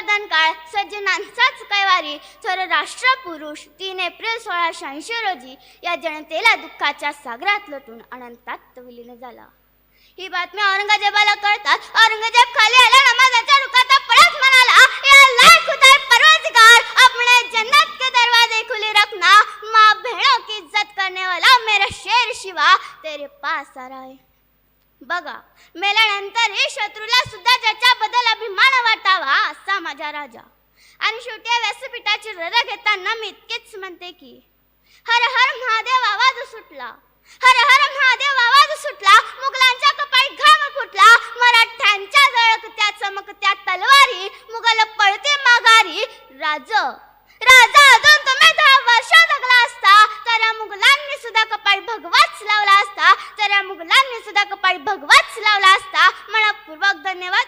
प्रधान काळ सज्जनांचाच कैवारी थोर राष्ट्रपुरुष 3 एप्रिल 1686 रोजी या जनतेला दुःखाच्या सागरात लोटून अनंतात विलीन झाला. ही बातमी औरंगजेबाला कळताच औरंगजेब खाली आला, नमाजाच्या रुखात पडत म्हणाला, या अल्लाह खुदा परवरदिगार, अपने जन्नत के दरवाजे खुले रखना, माँ बहनों की इज्जत करने वाला मेरा शेर शिवा तेरे पास आ रहा है. बघा, मेल्यानंतरही शत्रूला सुद्धा ज्याच्याबद्दल अभिमान वाटावा असा माझा राजा. आणि शेवटी या व्यासपीठाची रजा घेताना मी इतकेच म्हणते की हर हर महादेव आवाज सुटला, हर हर महादेव आवाज सुटला, मुघलांच्या कपाळी घाम फुटला, मराठ्यांच्या जळकत्या चमकत्या तलवारी, मुघल पळते माघारी. राजा अजून तुम्ही 10 वर्ष जगला असता तर या मुघलांनी सुद्धा कपाळी भगवाच लावला असता, तर या मुघलांनी सुद्धा कपाळी भगवाच लावला असता. मनपूर्वक धन्यवाद.